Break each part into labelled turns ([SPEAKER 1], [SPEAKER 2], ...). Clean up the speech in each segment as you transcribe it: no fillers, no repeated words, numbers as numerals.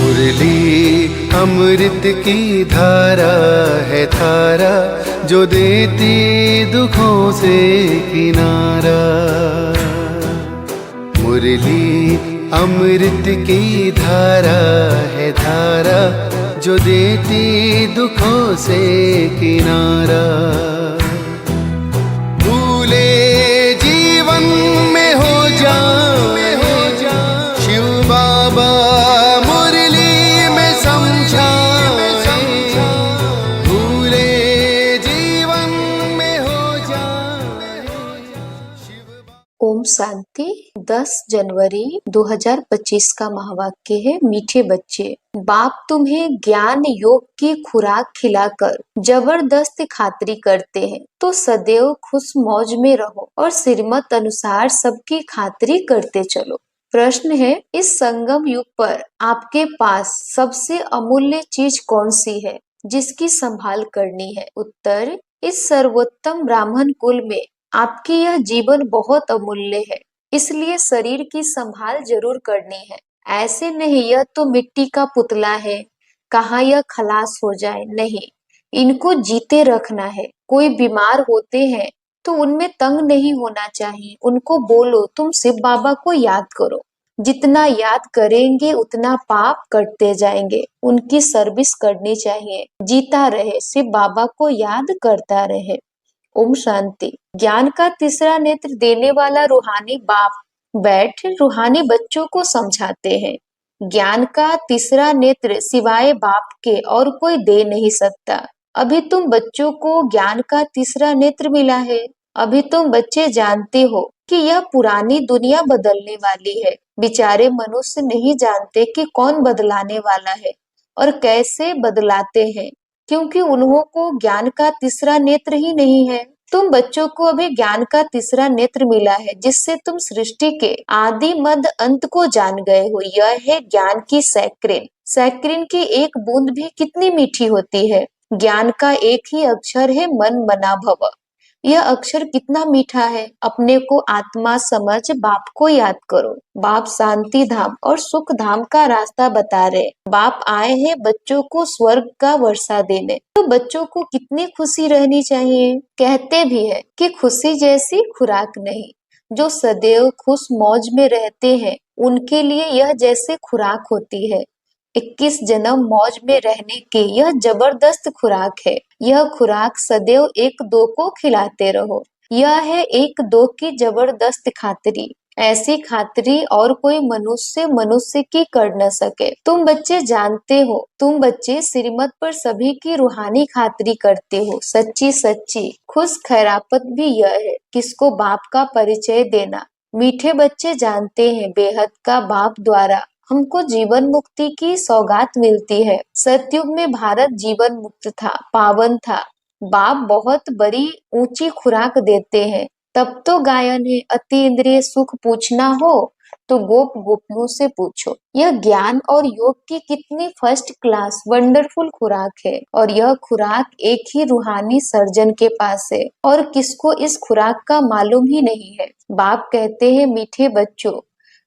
[SPEAKER 1] मुरली अमृत की धारा है धारा, जो देती दुखों से किनारा। मुरली अमृत की धारा है धारा, जो देती दुखों से किनारा। भूले जीवन में हो जाए शिव बाबा मुरली में समझाए। भूले जीवन में हो जाए शिव बाबा।
[SPEAKER 2] ओम शांति। 10 जनवरी 2025 का महावाक्य है, मीठे बच्चे, बाप तुम्हें ज्ञान योग की खुराक खिलाकर जबरदस्त खातिरी करते हैं, तो सदैव खुश मौज में रहो और श्रीमत अनुसार सबकी खातिरी करते चलो। प्रश्न है, इस संगम युग पर आपके पास सबसे अमूल्य चीज कौन सी है जिसकी संभाल करनी है? उत्तर, इस सर्वोत्तम ब्राह्मण कुल में आपकी यह जीवन बहुत अमूल्य है, इसलिए शरीर की संभाल जरूर करनी है। ऐसे नहीं यह तो मिट्टी का पुतला है, कहाँ यह खलास हो जाए, नहीं, इनको जीते रखना है। कोई बीमार होते हैं तो उनमें तंग नहीं होना चाहिए, उनको बोलो तुम शिव बाबा को याद करो। जितना याद करेंगे उतना पाप कटते जाएंगे। उनकी सर्विस करनी चाहिए, जीता रहे, शिव बाबा को याद करता रहे। ओम शांति। ज्ञान का तीसरा नेत्र देने वाला रूहानी बाप बैठ रूहानी बच्चों को समझाते हैं। ज्ञान का तीसरा नेत्र सिवाय बाप के और कोई दे नहीं सकता। अभी तुम बच्चों को ज्ञान का तीसरा नेत्र मिला है। अभी तुम बच्चे जानते हो कि यह पुरानी दुनिया बदलने वाली है। बेचारे मनुष्य नहीं जानते कि कौन बदलाने वाला है और कैसे बदलाते हैं, क्योंकि उन्हों को ज्ञान का तीसरा नेत्र ही नहीं है। तुम बच्चों को अभी ज्ञान का तीसरा नेत्र मिला है, जिससे तुम सृष्टि के आदि मध्य अंत को जान गए हो। यह है ज्ञान की सैक्रिन। सैक्रिन की एक बूंद भी कितनी मीठी होती है। ज्ञान का एक ही अक्षर है, मन मना भव। यह अक्षर कितना मीठा है। अपने को आत्मा समझ बाप को याद करो। बाप शांति धाम और सुख धाम का रास्ता बता रहे। बाप आए हैं बच्चों को स्वर्ग का वर्षा देने, तो बच्चों को कितनी खुशी रहनी चाहिए। कहते भी है कि खुशी जैसी खुराक नहीं। जो सदैव खुश मौज में रहते हैं उनके लिए यह जैसे खुराक होती है। 21 जन्म मौज में रहने की यह जबरदस्त खुराक है। यह खुराक सदैव एक दो को खिलाते रहो। यह है एक दो की जबरदस्त खातिरी। ऐसी खातिरी और कोई मनुष्य की कर न सके। तुम बच्चे जानते हो, तुम बच्चे श्रीमत पर सभी की रूहानी खातिरी करते हो। सच्ची सच्ची खुश खैरापत भी यह है, किसको बाप का परिचय देना। मीठे बच्चे जानते हैं, बेहद का बाप द्वारा हमको जीवन मुक्ति की सौगात मिलती है। सतयुग में भारत जीवन मुक्त था, पावन था। बाप बहुत बड़ी ऊंची खुराक देते हैं। तब तो गायन है, अति इंद्रिय सुख पूछना हो तो गोप गोपियों से पूछो। यह ज्ञान और योग की कितनी फर्स्ट क्लास वंडरफुल खुराक है, और यह खुराक एक ही रूहानी सर्जन के पास है और किसको इस खुराक का मालूम ही नहीं है। बाप कहते हैं, मीठे बच्चों,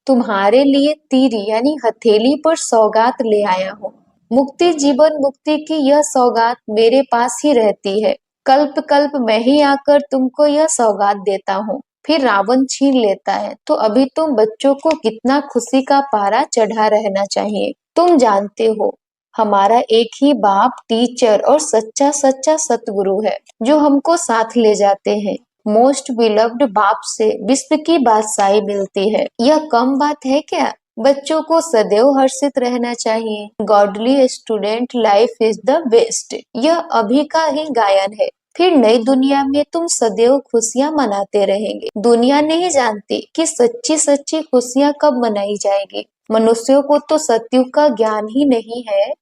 [SPEAKER 2] तुम्हारे लिए तीर यानी हथेली पर सौगात ले आया हूँ। मुक्ति जीवन मुक्ति की यह सौगात मेरे पास ही रहती है। कल्प कल्प मैं ही आकर तुमको यह सौगात देता हूँ, फिर रावण छीन लेता है। तो अभी तुम बच्चों को कितना खुशी का पारा चढ़ा रहना चाहिए। तुम जानते हो, हमारा एक ही बाप टीचर और सच्चा सच्चा सतगुरु है, जो हमको साथ ले जाते हैं। मोस्ट बिलव्ड बाप से विश्व की बादशाही मिलती है। यह कम बात है क्या? बच्चों को सदैव हर्षित रहना चाहिए। Godly student life is the best. यह अभी का ही गायन है। फिर नई दुनिया में तुम सदैव खुशियां मनाते रहेंगे। दुनिया नहीं जानती कि सच्ची सच्ची खुशियां कब मनाई जाएगी। मनुष्यों को तो सतयुग का ज्ञान ही नहीं है,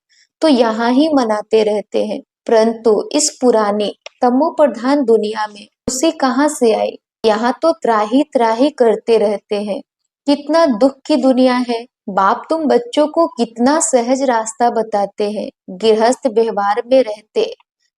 [SPEAKER 2] तो यहाँ ही मनाते रहते हैं। परंतु इस पुरानी तमो प्रधान दुनिया में खुशी कहाँ से आई? यहाँ तो त्राही त्राही करते रहते हैं। कितना दुख की दुनिया है। बाप तुम बच्चों को कितना सहज रास्ता बताते हैं। गृहस्थ व्यवहार में रहते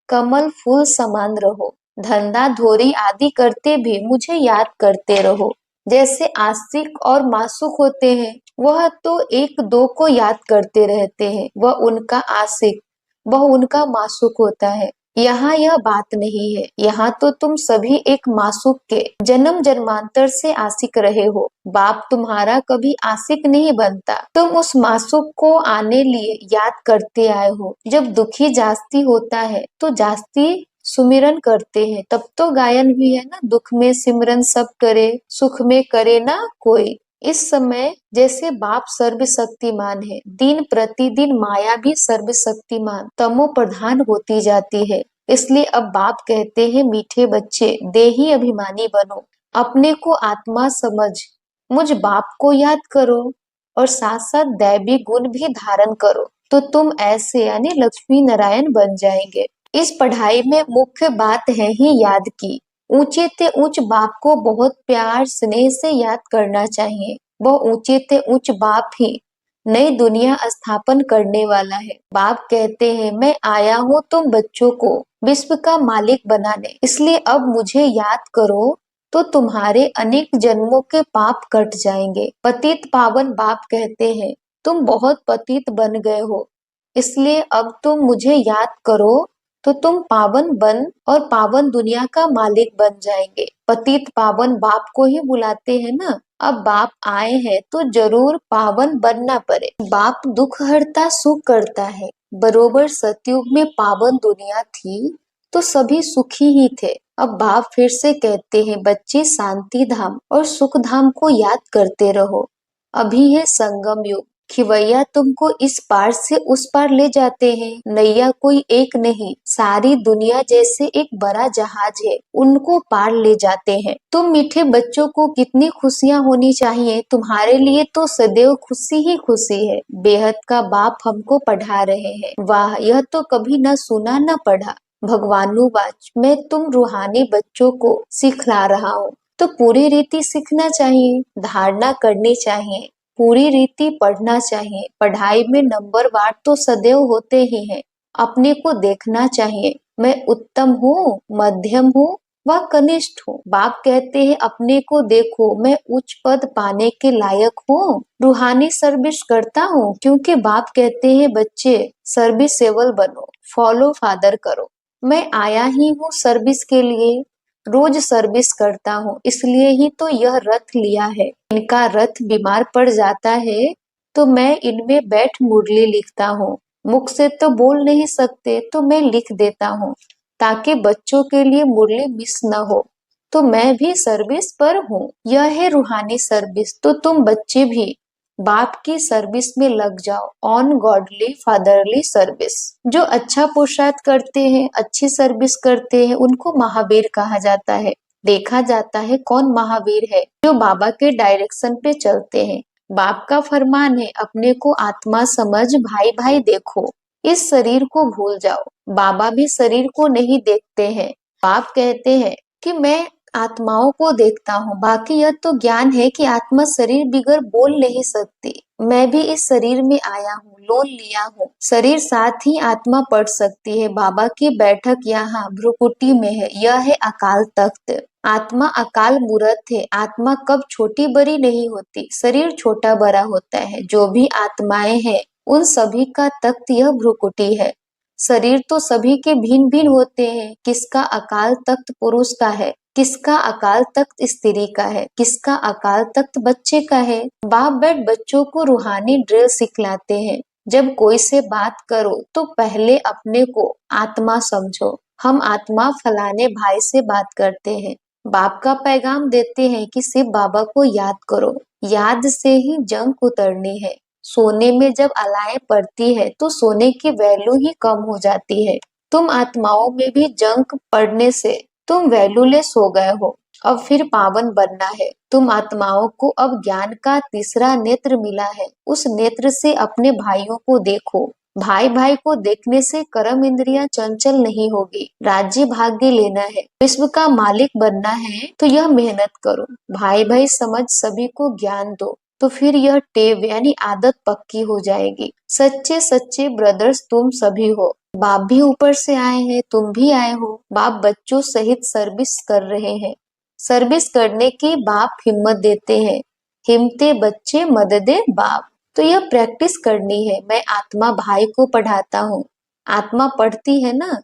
[SPEAKER 2] कमल फूल समान रहो। धंधा धोरी आदि करते भी मुझे याद करते रहो। जैसे आशिक और मासूक होते हैं, वह तो एक दो को याद करते रहते हैं, वह उनका आशिक, वह उनका मासूक होता है। यहाँ यह बात नहीं है, यहाँ तो तुम सभी एक मासूक के जन्म जन्मांतर से आशिक रहे हो। बाप तुम्हारा कभी आशिक नहीं बनता, तुम उस मासूक को आने लिए याद करते आए हो। जब दुखी जास्ती होता है तो जास्ती सुमिरन करते हैं, तब तो गायन भी है ना, दुख में सिमरन सब करे, सुख में करे ना कोई। इस समय जैसे बाप सर्वशक्तिमान है, दिन प्रतिदिन माया भी सर्वशक्तिमान तमो प्रधान होती जाती है। इसलिए अब बाप कहते हैं, मीठे बच्चे देही अभिमानी बनो, अपने को आत्मा समझ मुझ बाप को याद करो और साथ साथ दैवी गुण भी धारण करो, तो तुम ऐसे यानी लक्ष्मी नारायण बन जाएंगे। इस पढ़ाई में मुख्य बात है ही याद की। ऊंचे ते ऊंच बाप को बहुत प्यार स्नेह से याद करना चाहिए। वह ऊंचे ते ऊंच बाप ही नई दुनिया स्थापन करने वाला है। बाप कहते हैं, मैं आया हूँ तुम बच्चों को विश्व का मालिक बनाने, इसलिए अब मुझे याद करो तो तुम्हारे अनेक जन्मों के पाप कट जाएंगे। पतित पावन बाप कहते हैं, तुम बहुत पतित बन गए हो, इसलिए अब तुम मुझे याद करो तो तुम पावन बन और पावन दुनिया का मालिक बन जाएंगे। पतित पावन बाप को ही बुलाते हैं ना। अब बाप आए हैं तो जरूर पावन बनना पड़े। बाप दुख हरता सुख करता है। बरोबर सतयुग में पावन दुनिया थी तो सभी सुखी ही थे। अब बाप फिर से कहते हैं, बच्चे शांति धाम और सुख धाम को याद करते रहो। अभी है संगम युग, खिवैया तुमको इस पार से उस पार ले जाते हैं। नैया कोई एक नहीं, सारी दुनिया जैसे एक बड़ा जहाज है, उनको पार ले जाते हैं। तुम मीठे बच्चों को कितनी खुशियां होनी चाहिए, तुम्हारे लिए तो सदैव खुशी ही खुशी है। बेहद का बाप हमको पढ़ा रहे हैं। वाह, यह तो कभी न सुना न पढ़ा। भगवानुवाच, मैं तुम रूहानी बच्चों को सिखला रहा हूँ, तो पूरी रीति सीखना चाहिए, धारणा करनी चाहिए, पूरी रीति पढ़ना चाहिए। पढ़ाई में नंबर वार तो सदैव होते ही हैं। अपने को देखना चाहिए, मैं उत्तम हूँ, मध्यम हूँ व कनिष्ठ हूँ। बाप कहते हैं, अपने को देखो, मैं उच्च पद पाने के लायक हूँ, रूहानी सर्विस करता हूँ। क्योंकि बाप कहते हैं, बच्चे सर्विसेबल बनो, फॉलो फादर करो। मैं आया ही हूँ सर्विस के लिए, रोज सर्विस करता हूँ, इसलिए ही तो यह रथ लिया है। इनका रथ बीमार पड़ जाता है तो मैं इनमें बैठ मुरली लिखता हूँ। मुख से तो बोल नहीं सकते तो मैं लिख देता हूँ, ताकि बच्चों के लिए मुरली मिस न हो। तो मैं भी सर्विस पर हूँ। यह है रूहानी सर्विस। तो तुम बच्चे भी बाप की सर्विस में लग जाओ, ऑन गॉडली फादरली सर्विस। जो अच्छा पुरुषार्थ करते हैं, अच्छी सर्विस करते हैं, उनको महावीर कहा जाता है। देखा जाता है कौन महावीर है, जो बाबा के डायरेक्शन पे चलते हैं। बाप का फरमान है, अपने को आत्मा समझ, भाई भाई देखो, इस शरीर को भूल जाओ। बाबा भी शरीर को नहीं देखते हैं। बाप कहते हैं कि मैं आत्माओं को देखता हूँ, बाकी यह तो ज्ञान है कि आत्मा शरीर बिगर बोल नहीं सकती। मैं भी इस शरीर में आया हूँ, लोन लिया हूँ, शरीर साथ ही आत्मा पढ़ सकती है। बाबा की बैठक यहाँ भ्रुकुटी में है। यह है अकाल तख्त। आत्मा अकाल मूर्त है। आत्मा कब छोटी बड़ी नहीं होती, शरीर छोटा बड़ा होता है। जो भी आत्माएं हैं, उन सभी का तख्त यह भ्रुकुटी है। शरीर तो सभी के भिन्न भिन्न होते हैं। किसका अकाल तख्त पुरुष का है, किसका अकाल तख्त स्त्री का है, किसका अकाल तख्त बच्चे का है। बाप बैठ बच्चों को रूहानी ड्रिल सिखलाते हैं। जब कोई से बात करो तो पहले अपने को आत्मा समझो। हम आत्मा फलाने भाई से बात करते हैं। बाप का पैगाम देते हैं कि सिर्फ बाबा को याद करो, याद से ही जंग उतरनी है। सोने में जब अलाएं पड़ती है तो सोने की वैल्यू ही कम हो जाती है। तुम आत्माओं में भी जंग पड़ने से तुम वैल्यूलेस हो गए हो। अब फिर पावन बनना है। तुम आत्माओं को अब ज्ञान का तीसरा नेत्र मिला है। उस नेत्र से अपने भाइयों को देखो। भाई भाई को देखने से कर्म इंद्रियां चंचल नहीं होगी। राज्य भाग्य लेना है, विश्व का मालिक बनना है, तो यह मेहनत करो। भाई भाई समझ सभी को ज्ञान दो, तो फिर यह टेव यानी आदत पक्की हो जाएगी। सच्चे सच्चे ब्रदर्स तुम सभी हो। बाप भी ऊपर से आए हैं, तुम भी आए हो। बाप बच्चों सहित सर्विस कर रहे हैं। सर्विस करने की बाप हिम्मत देते हैं, हिम्मते बच्चे मददे बाप। तो यह प्रैक्टिस करनी है। मैं आत्मा भाई को पढ़ाता हूँ, आत्मा पढ़ती है ना,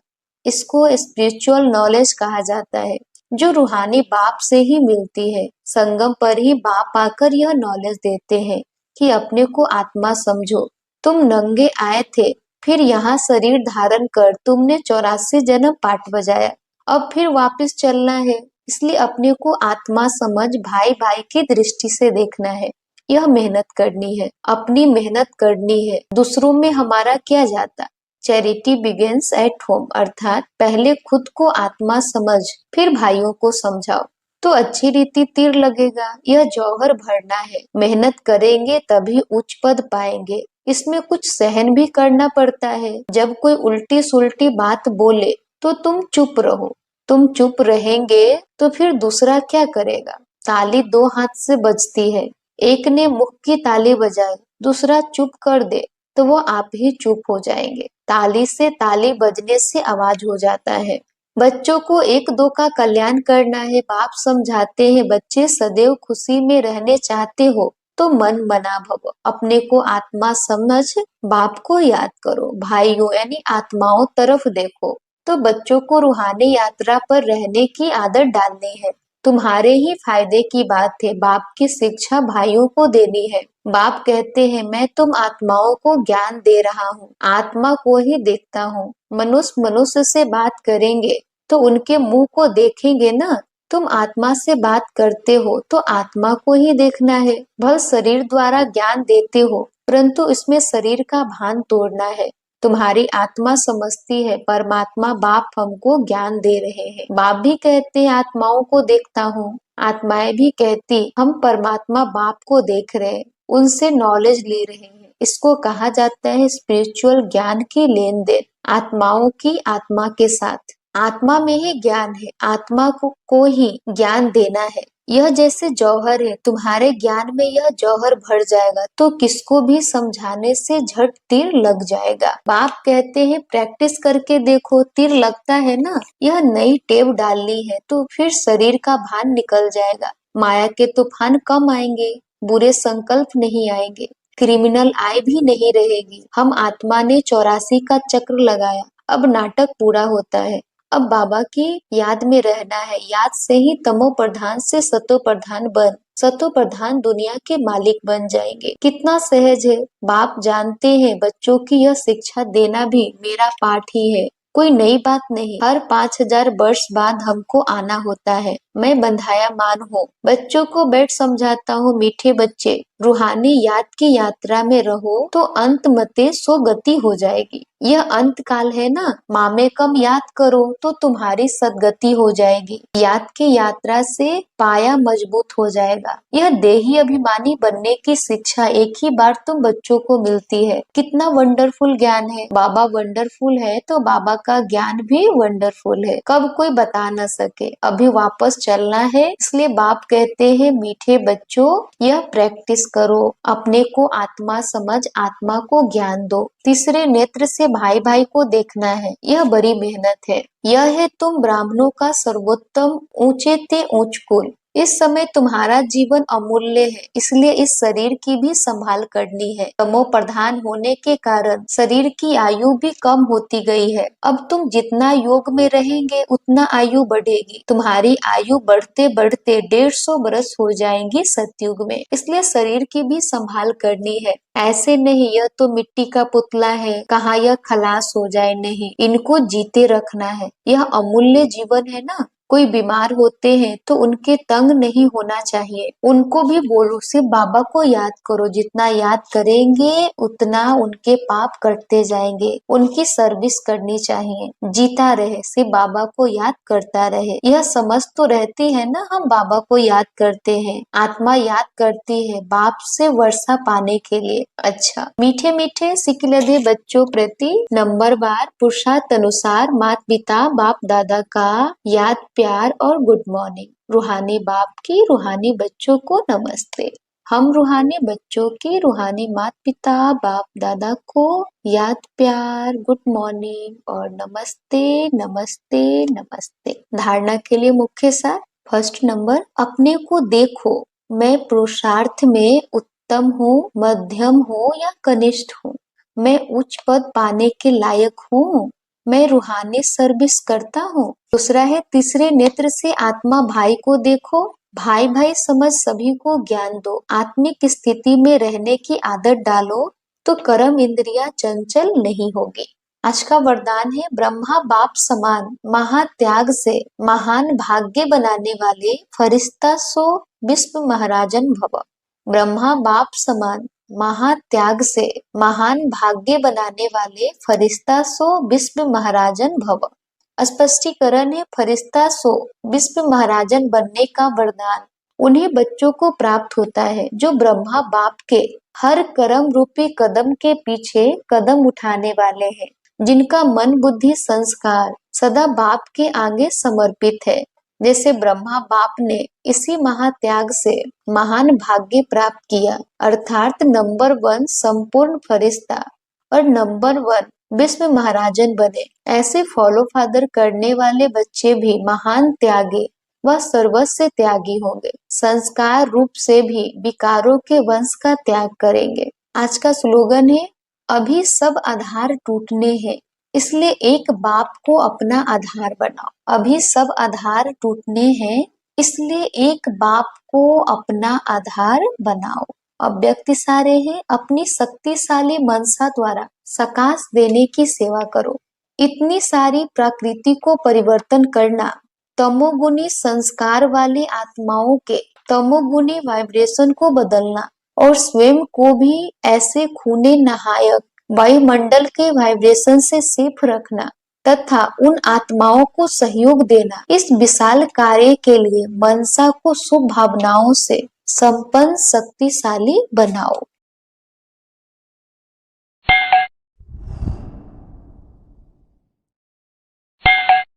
[SPEAKER 2] इसको स्पिरिचुअल नॉलेज कहा जाता है, जो रूहानी बाप से ही मिलती है। संगम पर ही बाप आकर यह नॉलेज देते हैं कि अपने को आत्मा समझो। तुम नंगे आए थे, फिर यहाँ शरीर धारण कर तुमने 84 जन्म पाठ बजाया, अब फिर वापस चलना है। इसलिए अपने को आत्मा समझ भाई भाई की दृष्टि से देखना है। यह मेहनत करनी है, अपनी मेहनत करनी है। दूसरों में हमारा क्या जाता। चैरिटी बिगिंस एट होम, अर्थात पहले खुद को आत्मा समझ फिर भाइयों को समझाओ, तो अच्छी रीति तीर लगेगा। यह जौहर भरना है, मेहनत करेंगे तभी उच्च पद पाएंगे। इसमें कुछ सहन भी करना पड़ता है। जब कोई उल्टी सुल्टी बात बोले तो तुम चुप रहो। तुम चुप रहेंगे तो फिर दूसरा क्या करेगा। ताली दो हाथ से बजती है, एक ने मुख की ताली बजाई, दूसरा चुप कर दे तो वो आप ही चुप हो जाएंगे। ताली से ताली बजने से आवाज हो जाता है। बच्चों को एक दो का कल्याण करना है। बाप समझाते हैं, बच्चे सदैव खुशी में रहने चाहते हो तो मन मना भव, अपने को आत्मा समझ बाप को याद करो, भाइयों यानी आत्माओं तरफ देखो। तो बच्चों को रूहानी यात्रा पर रहने की आदत डालनी है। तुम्हारे ही फायदे की बात है। बाप की शिक्षा भाइयों को देनी है। बाप कहते हैं, मैं तुम आत्माओं को ज्ञान दे रहा हूँ, आत्मा को ही देखता हूँ। मनुष्य मनुष्य से बात करेंगे तो उनके मुंह को देखेंगे ना। तुम आत्मा से बात करते हो तो आत्मा को ही देखना है। भल शरीर द्वारा ज्ञान देते हो, परंतु इसमें शरीर का भान तोड़ना है। तुम्हारी आत्मा समझती है परमात्मा बाप हमको ज्ञान दे रहे हैं। बाप भी कहते हैं आत्माओं को देखता हूँ, आत्माएं भी कहती हम परमात्मा बाप को देख रहे हैं, उनसे नॉलेज ले रहे हैं। इसको कहा जाता है स्पिरिचुअल ज्ञान की लेन देन, आत्माओं की आत्मा के साथ। आत्मा में ही ज्ञान है, आत्मा को ही ज्ञान देना है। यह जैसे जौहर है, तुम्हारे ज्ञान में यह जौहर भर जाएगा तो किसको भी समझाने से झट तीर लग जाएगा। बाप कहते हैं प्रैक्टिस करके देखो, तीर लगता है ना। यह नई टेप डालनी है तो फिर शरीर का भान निकल जाएगा। माया के तूफान कम आएंगे, बुरे संकल्प नहीं आएंगे, क्रिमिनल आय भी नहीं रहेगी। हम आत्मा ने 84 का चक्र लगाया, अब नाटक पूरा होता है। अब बाबा की याद में रहना है। याद से ही तमो प्रधान से सतो प्रधान बन, सतो प्रधान दुनिया के मालिक बन जाएंगे। कितना सहज है। बाप जानते हैं बच्चों की यह शिक्षा देना भी मेरा पाठ ही है, कोई नई बात नहीं। हर 5000 वर्ष बाद हमको आना होता है। मैं बंधाया मान हूँ, बच्चों को बैठ समझाता हूँ, मीठे बच्चे रूहानी याद की यात्रा में रहो तो अंत मते सो गति हो जाएगी। यह अंत काल है ना, मामे कम याद करो तो तुम्हारी सदगति हो जाएगी। याद की यात्रा से पाया मजबूत हो जाएगा। यह देही अभिमानी बनने की शिक्षा एक ही बार तुम बच्चों को मिलती है। कितना वंडरफुल ज्ञान है। बाबा वंडरफुल है तो बाबा का ज्ञान भी वंडरफुल है, कब कोई बता न सके। अभी वापस चलना है, इसलिए बाप कहते हैं मीठे बच्चों यह प्रैक्टिस करो, अपने को आत्मा समझ आत्मा को ज्ञान दो। तीसरे नेत्र से भाई भाई को देखना है, यह बड़ी मेहनत है। यह है तुम ब्राह्मणों का सर्वोत्तम ऊंचे ते ऊंच कुल। इस समय तुम्हारा जीवन अमूल्य है, इसलिए इस शरीर की भी संभाल करनी है। तमो प्रधान होने के कारण शरीर की आयु भी कम होती गई है। अब तुम जितना योग में रहेंगे उतना आयु बढ़ेगी। तुम्हारी आयु बढ़ते बढ़ते 150 बरस हो जाएंगी सतयुग में, इसलिए शरीर की भी संभाल करनी है। ऐसे नहीं यह तो मिट्टी का पुतला है, कहाँ यह खलास हो जाए, नहीं, इनको जीते रखना है। यह अमूल्य जीवन है ना। कोई बीमार होते हैं तो उनके तंग नहीं होना चाहिए, उनको भी बोलो सिर्फ बाबा को याद करो। जितना याद करेंगे उतना उनके पाप कटते जाएंगे। उनकी सर्विस करनी चाहिए, जीता रहे, सिर्फ बाबा को याद करता रहे। यह समझ तो रहती है ना, हम बाबा को याद करते हैं, आत्मा याद करती है बाप से वर्षा पाने के लिए। अच्छा, मीठे मीठे सिकलधे बच्चों प्रति नंबरवार पुरुषार्थ अनुसार माता पिता बाप दादा का याद प्यार और गुड मॉर्निंग। रूहानी बाप की रूहानी बच्चों को नमस्ते। हम रूहानी बच्चों की रूहानी माता पिता बाप दादा को याद प्यार गुड मॉर्निंग और नमस्ते नमस्ते नमस्ते। धारणा के लिए मुख्य सार, फर्स्ट नंबर, अपने को देखो, मैं पुरुषार्थ में उत्तम हूँ, मध्यम हूँ या कनिष्ठ हूँ। मैं उच्च पद पाने के लायक हूँ, मैं रूहानी सर्विस करता हूँ। दूसरा है, तीसरे नेत्र से आत्मा भाई को देखो, भाई भाई समझ सभी को ज्ञान दो। आत्मिक स्थिति में रहने की आदत डालो तो कर्म इंद्रियां चंचल नहीं होगी। आज का वरदान है, ब्रह्मा बाप समान महात्याग से महान भाग्य बनाने वाले फरिश्ता सो विश्व महाराजन भव। ब्रह्मा बाप समान महात्याग से महान भाग्य बनाने वाले फरिश्ता सो विश्व महाराजन भव। स्पष्टीकरण है, फरिश्ता सो विश्व महाराजन बनने का वरदान उन्हीं बच्चों को प्राप्त होता है जो ब्रह्मा बाप के हर कर्म रूपी कदम के पीछे कदम उठाने वाले हैं, जिनका मन बुद्धि संस्कार सदा बाप के आगे समर्पित है। जैसे ब्रह्मा बाप ने इसी महात्याग से महान भाग्य प्राप्त किया, अर्थात नंबर 1 संपूर्ण फरिश्ता और नंबर 1 विश्व महाराजन बने। ऐसे फॉलो फादर करने वाले बच्चे भी महान त्यागी व सर्वस्व त्यागी होंगे। संस्कार रूप से भी विकारों के वंश का त्याग करेंगे। आज का स्लोगन है, अभी सब आधार टूटने हैं, इसलिए एक बाप को अपना आधार बनाओ। अभी सब आधार टूटने हैं, इसलिए एक बाप को अपना आधार बनाओ। अव्यक्त सारे हैं, अपनी शक्तिशाली मनसा द्वारा सकाश देने की सेवा करो। इतनी सारी प्रकृति को परिवर्तन करना, तमोगुनी संस्कार वाली आत्माओं के तमोगुनी वाइब्रेशन को बदलना और स्वयं को भी ऐसे खूने नहायक वायुमंडल के वाइब्रेशन से सेफ रखना तथा उन आत्माओं को सहयोग देना, इस विशाल कार्य के लिए मनसा को शुभ भावनाओं से संपन्न शक्तिशाली बनाओ।